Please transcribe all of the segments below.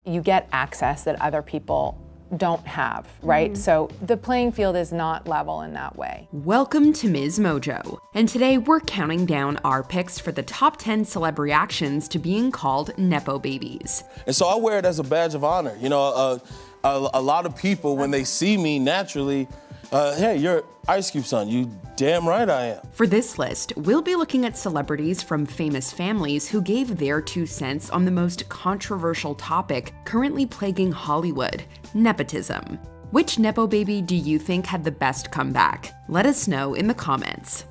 you get access that other people don't have, right? So the playing field is not level in that way. Welcome to MsMojo, and today we're counting down our picks for the top 10 celeb reactions to being called Nepo babies. And so I wear it as a badge of honor. You know, a lot of people, when they see me naturally, hey, you're Ice Cube's son. You damn right I am. For this list, we'll be looking at celebrities from famous families who gave their 2 cents on the most controversial topic currently plaguing Hollywood, nepotism. Which Nepo baby do you think had the best comeback? Let us know in the comments.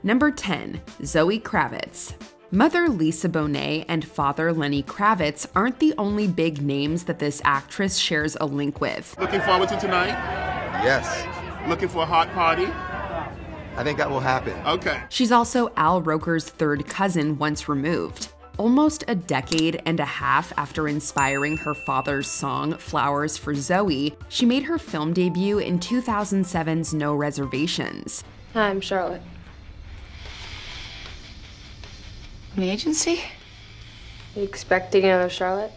Number 10, Zoe Kravitz. Mother Lisa Bonet and father Lenny Kravitz aren't the only big names that this actress shares a link with. Looking forward to tonight? Yes. Looking for a hot party? I think that will happen. Okay. She's also Al Roker's third cousin once removed. Almost a decade and a half after inspiring her father's song Flowers for Zoe, she made her film debut in 2007's No Reservations. Hi, I'm Charlotte. From the agency? You expecting another Charlotte?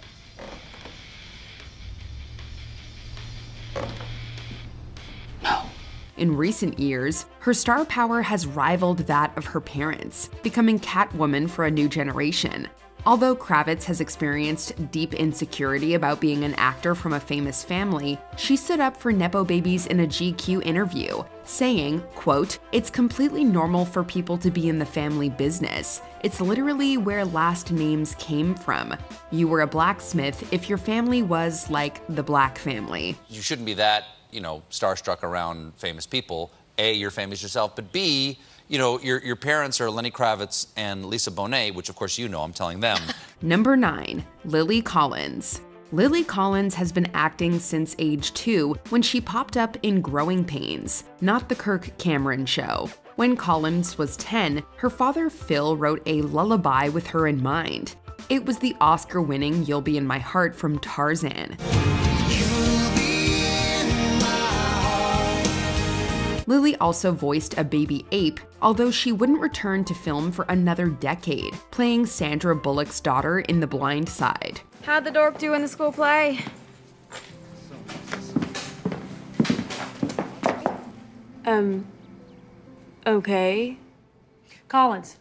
No. In recent years, her star power has rivaled that of her parents, becoming Catwoman for a new generation. Although Kravitz has experienced deep insecurity about being an actor from a famous family, she stood up for Nepo babies in a GQ interview, saying, quote, "It's completely normal for people to be in the family business. It's literally where last names came from. You were a blacksmith if your family was like the Black family." You shouldn't be that, starstruck around famous people. A, you're famous yourself, but B, your parents are Lenny Kravitz and Lisa Bonet, which of course I'm telling them. Number 9, Lily Collins. Lily Collins has been acting since age 2 when she popped up in Growing Pains, not the Kirk Cameron show. When Collins was 10, her father Phil wrote a lullaby with her in mind. It was the Oscar-winning You'll Be in My Heart from Tarzan. Lily also voiced a baby ape, although she wouldn't return to film for another decade, playing Sandra Bullock's daughter in The Blind Side. How'd the dork do in the school play? Okay. Collins,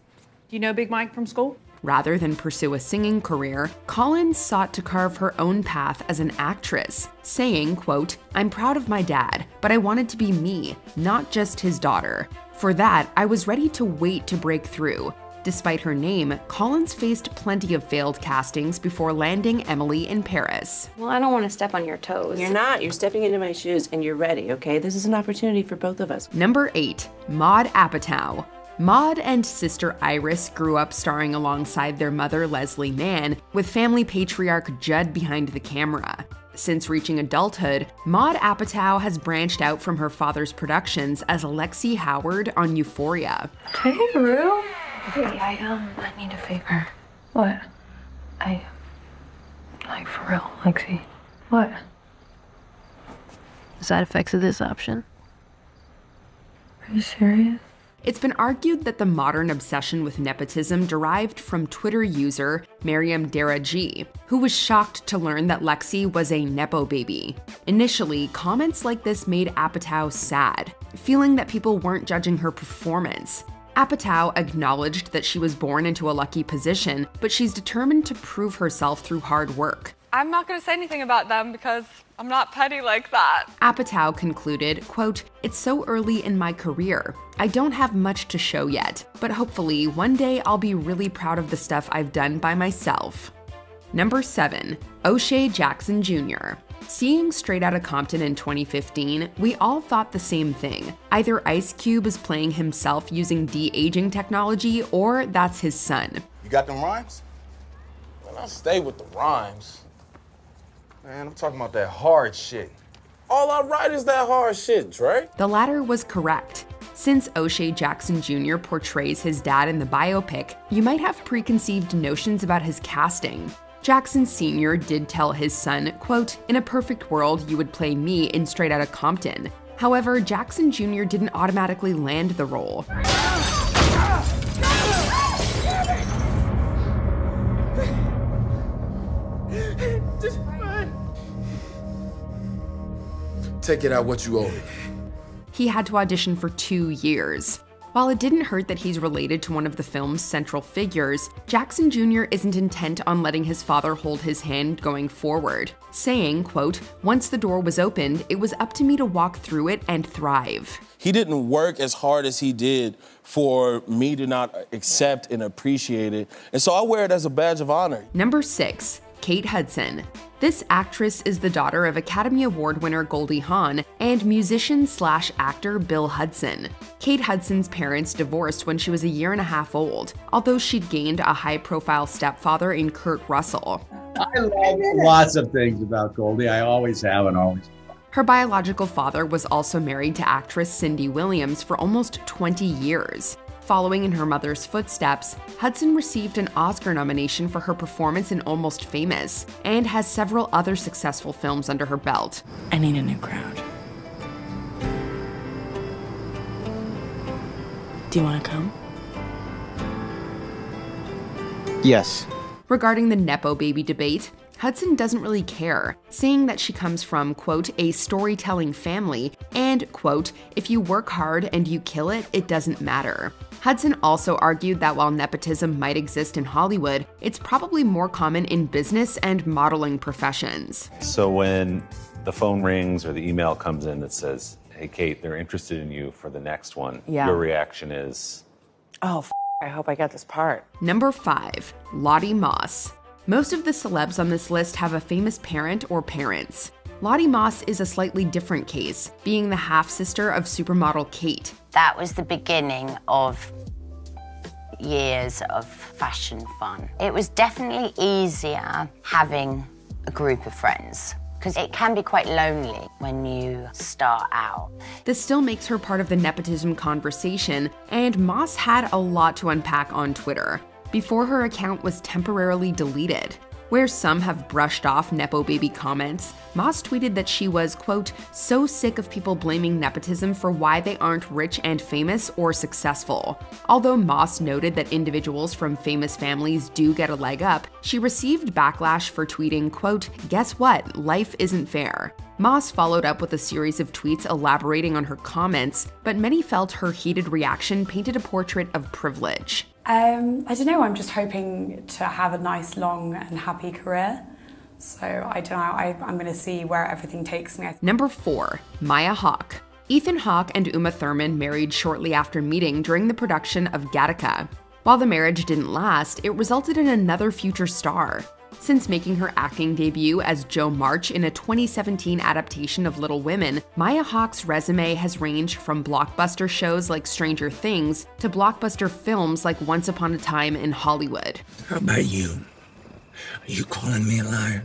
do you know Big Mike from school? Rather than pursue a singing career, Collins sought to carve her own path as an actress, saying, quote, "I'm proud of my dad, but I wanted to be me, not just his daughter. For that, I was ready to wait to break through." Despite her name, Collins faced plenty of failed castings before landing Emily in Paris. Well, I don't want to step on your toes. You're not. You're stepping into my shoes and you're ready, okay? This is an opportunity for both of us. Number 8, Maude Apatow. Maude and sister Iris grew up starring alongside their mother Leslie Mann, with family patriarch Judd behind the camera. Since reaching adulthood, Maude Apatow has branched out from her father's productions as Alexi Howard on Euphoria. Hey, Rue. Hey, I need a favor. What? Like, for real, Lexi. What? The side effects of this option. Are you serious? It's been argued that the modern obsession with nepotism derived from Twitter user Miriam Daraji, who was shocked to learn that Lexi was a Nepo baby. Initially, comments like this made Apatow sad, feeling that people weren't judging her performance. Apatow acknowledged that she was born into a lucky position, but she's determined to prove herself through hard work. I'm not going to say anything about them because I'm not petty like that. Apatow concluded, quote, "It's so early in my career. I don't have much to show yet, but hopefully one day I'll be really proud of the stuff I've done by myself." Number 7, O'Shea Jackson Jr. Seeing Straight Outta Compton in 2015, we all thought the same thing. Either Ice Cube is playing himself using de-aging technology, or that's his son. You got them rhymes? Man, I stay with the rhymes. Man, I'm talking about that hard shit. All I write is that hard shit, Dre. The latter was correct. Since O'Shea Jackson Jr. portrays his dad in the biopic, you might have preconceived notions about his casting. Jackson Sr. did tell his son, quote, "In a perfect world, you would play me in Straight Outta Compton." However, Jackson Jr. didn't automatically land the role. Just pray. Take it out what you owe me. He had to audition for 2 years. While it didn't hurt that he's related to one of the film's central figures, Jackson Jr. isn't intent on letting his father hold his hand going forward, saying, quote, "Once the door was opened, it was up to me to walk through it and thrive." He didn't work as hard as he did for me to not accept and appreciate it, and so I wear it as a badge of honor. Number 6, Kate Hudson. This actress is the daughter of Academy Award winner Goldie Hawn and musician/actor Bill Hudson. Kate Hudson's parents divorced when she was a year and a half old, although she'd gained a high-profile stepfather in Kurt Russell. I love lots of things about Goldie. I always have and always. Her biological father was also married to actress Cindy Williams for almost 20 years. Following in her mother's footsteps, Hudson received an Oscar nomination for her performance in Almost Famous and has several other successful films under her belt. I need a new crowd. Do you want to come? Yes. Regarding the Nepo baby debate, Hudson doesn't really care, saying that she comes from, quote, "a storytelling family," and, quote, "if you work hard and you kill it, it doesn't matter." Hudson also argued that while nepotism might exist in Hollywood, it's probably more common in business and modeling professions. So when the phone rings or the email comes in that says, "Hey, Kate, they're interested in you for the next one," your reaction is? Oh, I hope I got this part. Number 5, Lottie Moss. Most of the celebs on this list have a famous parent or parents. Lottie Moss is a slightly different case, being the half-sister of supermodel Kate. That was the beginning of years of fashion fun. It was definitely easier having a group of friends, because it can be quite lonely when you start out. This still makes her part of the nepotism conversation, and Moss had a lot to unpack on Twitter before her account was temporarily deleted. Where some have brushed off Nepo baby comments, Moss tweeted that she was, quote, "so sick of people blaming nepotism for why they aren't rich and famous or successful." Although Moss noted that individuals from famous families do get a leg up, she received backlash for tweeting, quote, "guess what? Life isn't fair." Moss followed up with a series of tweets elaborating on her comments, but many felt her heated reaction painted a portrait of privilege. I don't know, I'm just hoping to have a nice, long and happy career. So I don't know, I'm gonna see where everything takes me. Number 4, Maya Hawke. Ethan Hawke and Uma Thurman married shortly after meeting during the production of Gattaca. While the marriage didn't last, it resulted in another future star. Since making her acting debut as Jo March in a 2017 adaptation of Little Women, Maya Hawke's resume has ranged from blockbuster shows like Stranger Things to blockbuster films like Once Upon a Time in Hollywood. How about you? Are you calling me a liar?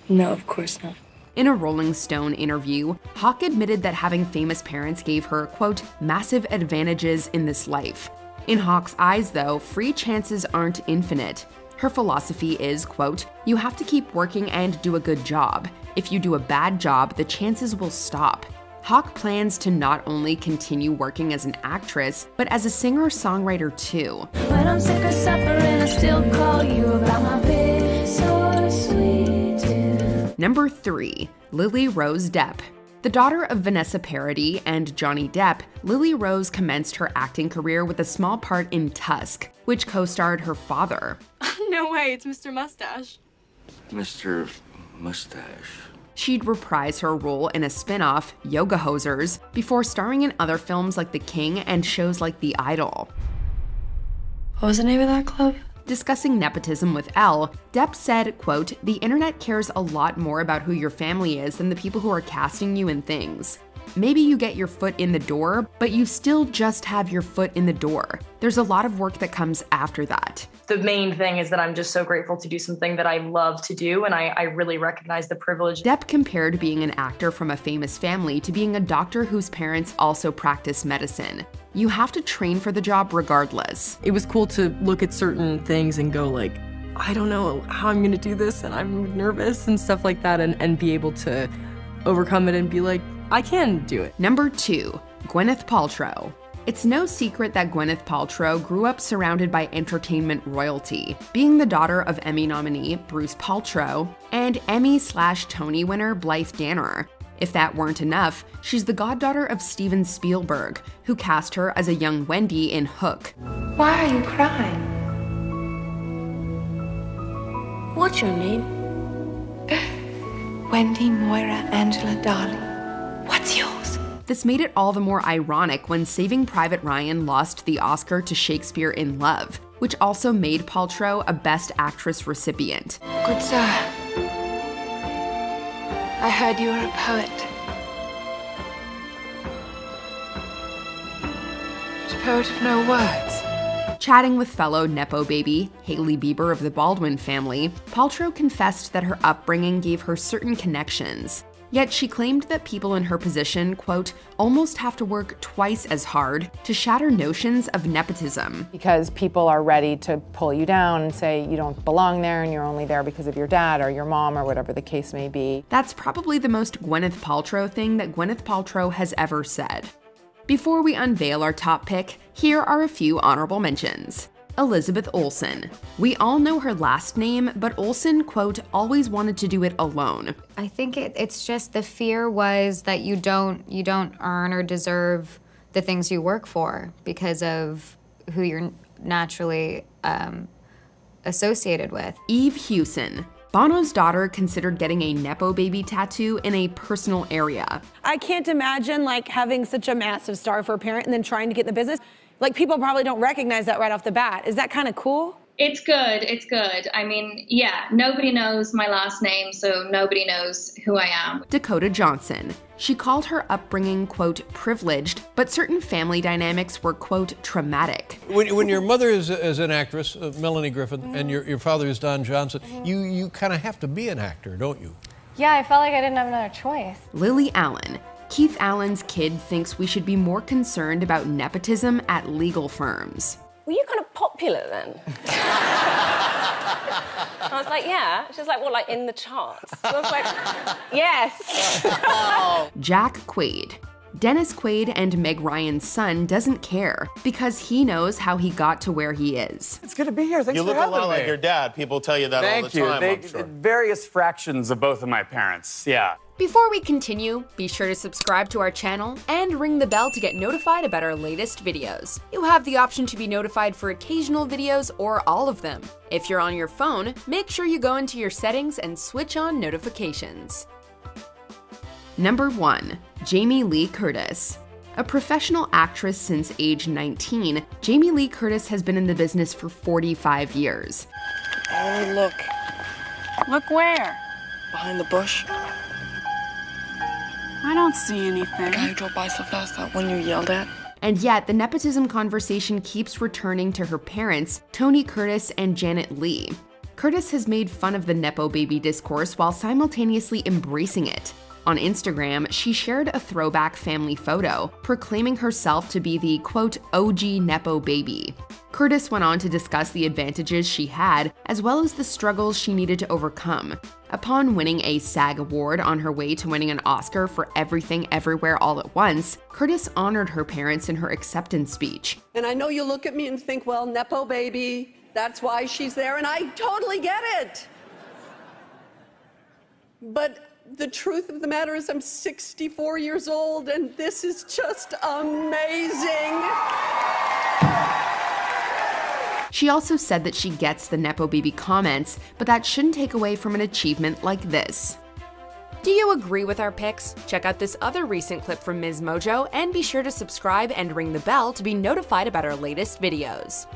No, of course not. In a Rolling Stone interview, Hawke admitted that having famous parents gave her, quote, "massive advantages in this life." In Hawke's eyes, though, free chances aren't infinite. Her philosophy is, quote, "you have to keep working and do a good job. If you do a bad job, the chances will stop." Hawke plans to not only continue working as an actress, but as a singer-songwriter too. When I'm sick of suffering, I still call you about my bitch, so sweet too. Number 3, Lily Rose Depp. The daughter of Vanessa Paradis and Johnny Depp, Lily Rose commenced her acting career with a small part in Tusk, which co-starred her father. No way, it's Mr. Mustache. Mr. Mustache. She'd reprise her role in a spin-off, Yoga Hosers, before starring in other films like The King and shows like The Idol. What was the name of that club? Discussing nepotism with Elle, Depp said, quote, "the internet cares a lot more about who your family is than the people who are casting you in things. Maybe you get your foot in the door, but you still just have your foot in the door. There's a lot of work that comes after that." The main thing is that I'm just so grateful to do something that I love to do, and I really recognize the privilege. Depp compared being an actor from a famous family to being a doctor whose parents also practice medicine. You have to train for the job regardless. It was cool to look at certain things and go like, I don't know how I'm gonna do this, and I'm nervous and stuff like that, and be able to overcome it and be like, I can do it. Number 2, Gwyneth Paltrow. It's no secret that Gwyneth Paltrow grew up surrounded by entertainment royalty, being the daughter of Emmy nominee Bruce Paltrow and Emmy/Tony winner Blythe Danner. If that weren't enough, she's the goddaughter of Steven Spielberg, who cast her as a young Wendy in Hawke. Why are you crying? What's your name? Wendy Moira Angela Darling. What's yours? This made it all the more ironic when Saving Private Ryan lost the Oscar to Shakespeare in Love, which also made Paltrow a Best Actress recipient. Good sir. I heard you were a poet. But a poet of no words. Chatting with fellow Nepo baby, Hailey Bieber of the Baldwin family, Paltrow confessed that her upbringing gave her certain connections. Yet she claimed that people in her position, quote, almost have to work twice as hard to shatter notions of nepotism. Because people are ready to pull you down and say you don't belong there and you're only there because of your dad or your mom or whatever the case may be. That's probably the most Gwyneth Paltrow thing that Gwyneth Paltrow has ever said. Before we unveil our top pick, here are a few honorable mentions. Elizabeth Olsen. We all know her last name, but Olsen, quote, always wanted to do it alone. I think it's just the fear was that you don't earn or deserve the things you work for because of who you're naturally associated with. Eve Hewson. Bono's daughter considered getting a Nepo baby tattoo in a personal area. I can't imagine like having such a massive star for a parent and then trying to get in the business. Like, people probably don't recognize that right off the bat. Is that kind of cool? It's good, it's good. I mean, yeah, nobody knows my last name, so nobody knows who I am. Dakota Johnson. She called her upbringing, quote, privileged, but certain family dynamics were, quote, traumatic. When your mother is an actress, Melanie Griffin, and your father is Don Johnson, you kind of have to be an actor, don't you? Yeah, I felt like I didn't have another choice. Lily Allen. Keith Allen's kid thinks we should be more concerned about nepotism at legal firms. Were you kind of popular then? I was like, yeah. She's like, what, like in the charts? I was like, yes. Jack Quaid. Dennis Quaid and Meg Ryan's son doesn't care because he knows how he got to where he is. It's good to be here. Thanks for having me. You look a lot like your dad. People tell you that all the time, I'm sure. Various fractions of both of my parents, yeah. Before we continue, be sure to subscribe to our channel and ring the bell to get notified about our latest videos. You have the option to be notified for occasional videos or all of them. If you're on your phone, make sure you go into your settings and switch on notifications. Number 1. Jamie Lee Curtis. A professional actress since age 19, Jamie Lee Curtis has been in the business for 45 years. Oh, look. Look where? Behind the bush. I don't see anything. The guy who drove by so fast, that one you yelled at. And yet, the nepotism conversation keeps returning to her parents, Tony Curtis and Janet Leigh. Curtis has made fun of the Nepo baby discourse while simultaneously embracing it. On Instagram, she shared a throwback family photo, proclaiming herself to be the, quote, OG Nepo baby. Curtis went on to discuss the advantages she had, as well as the struggles she needed to overcome. Upon winning a SAG award on her way to winning an Oscar for Everything Everywhere All at Once, Curtis honored her parents in her acceptance speech. And I know you look at me and think, well, Nepo baby, that's why she's there, and I totally get it. But the truth of the matter is I'm 64 years old, and this is just amazing. She also said that she gets the Nepo baby comments, but that shouldn't take away from an achievement like this. Do you agree with our picks? Check out this other recent clip from MsMojo and be sure to subscribe and ring the bell to be notified about our latest videos.